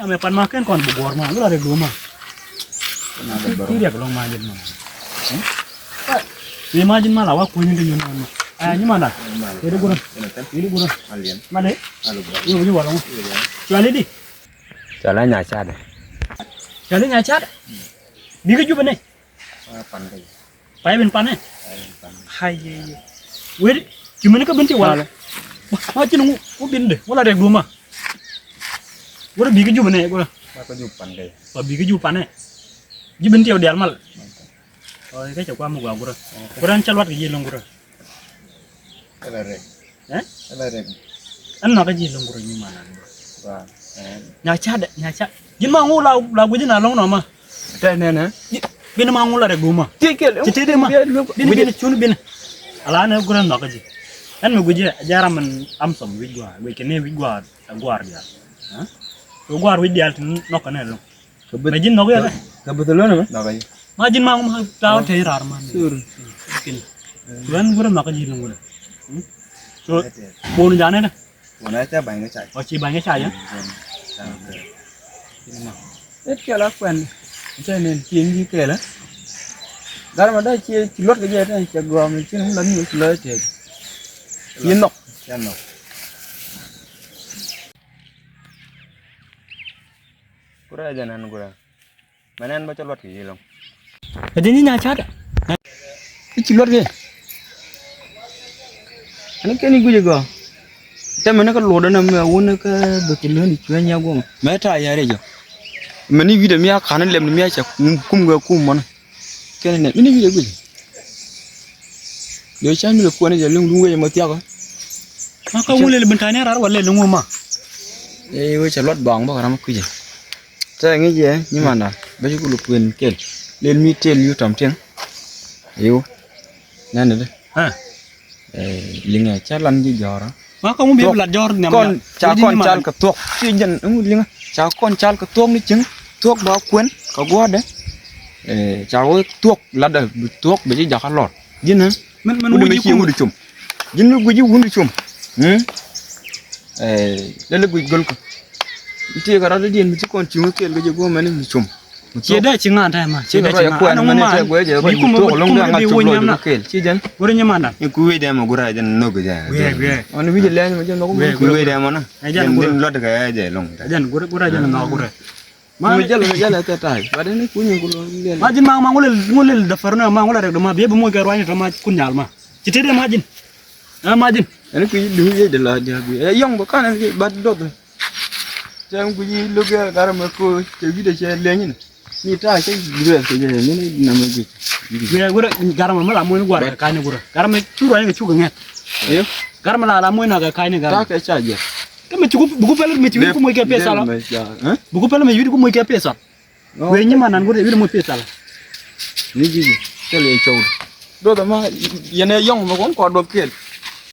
Ame pan makan kon bogor mah, lu ada dua mah. Tidak belum majin mah. Ini majin mah lawak punya di Yunan mah. Ini mana? Ini gurun. Ini gurun. Mana? Ini juga walau. Jual di. Jalan nyasar deh. Jual nyasar. Bikin juga nih. Pandai. Payah ben paneh. Hai. Weh, cuma ni kebenci wala. Macam nunggu, ubin deh. Wala ada dua mah. Gua bikin juga nih, gua. Aku juga pandai. Bikin juga paneh. Jibin tiaw di almal. Oh, ini cakap kamu gua. Kurang calwat ke jilong gua. Elarek. Elarek. Anak ke jilong gua ni mana? Wah. Nyaca. Jin mangu lagu jin along nama. Nena. Bina mangu la regu mah. Tikel. Cete mah. Bina cun bina. Alana gua nak aja. Kan gua jarang men amsom wig gua. Wig kene wig gua dia. Hah? Gua wig dia nok kan lo. Majin nok ya. Kebetulan apa? Nak aja. Majin mangu mah tahu teh rar man. Sur. Mungkin. Gua nak aja lo gua. So, bonu jane dah. Mana aja banyak cai. Oh, ci banyak cai ya. Itu lah kan. Macam ni tinggi ke lah. Dalam ada cilot ke je dah. Gua macam ni lagi cilot je. Yenok. Yenok. Kurang aja nan kurang. Mana nan baca cilot ke je long. Jadi ni nyaca dah. Cilot ke? Ani kan ni gua juga. Tapi mana kan loda nama awak nak berkeluhan itu hanya gua. Mereka ayah aja. Mani video mia kanan lem mia cak kum mana. Kan ini video gua. Dia cakap ni lepas ni jalan lungu yang mati aku. Maka mulai lebentanya rar wala lungu mah. Gua celot bang bah kerana aku je. Saya ni je ni mana. Baju gua lupain kel. Len mi tel you tam tiang. Yo. Nana deh. Hah. Linga calan je jara. Maka kamu biar belajar ni. Kon cal ketuk. Cijen linga. Kon cal ketuk ni ceng. Tuk bawa kuen. Kau gua deh. Cal tuk lada tuk biji jakar lor. Jin ha. Men udah mesti udah cum. Jin lu gua udah cum. Lalu gua gol ko. Itu kalau ada dia mesti kon cium kel gua mana mesti cum. Ceda cingan dah mah. Ceda cingan. Anu mana gua je. Gua tuk long dia angat cum lo kel. Cijen. Gua ni mana? Gue dia mau gura aja no gua. Gue. Anu video lain macam nak gue dia mana? Jangan lot gaya aja long. Jangan gura aja nak gura. Jalan tetai. Badan ni punya gulu. Majin mang ngulil dafarna mang ngulil dama biar bemu garwanya dama kunyal mah. Cete dia majin. Majin. Ini kuy dulu je dah dia gue. Yang bukan ni bad dot. Jangan kuy lu ke garam aku jadi dah saya lain ni. Ni tak saya dua saja ni nama gue. Gue gura garam malah mau gua kainnya gura. Garam itu orang yang cukup nget. Ayo. Garam malah mau nak kainnya garam. Tak saja. Kan cukup buku pelan mencuri ku mau ke pesa lah. Buku pelan mencuri ku mau ke pesa. Gue nyaman gura dia mau pesa lah. Ni je. Kalau yang cakap. Dua sama. Yang yang mau kau dua kel.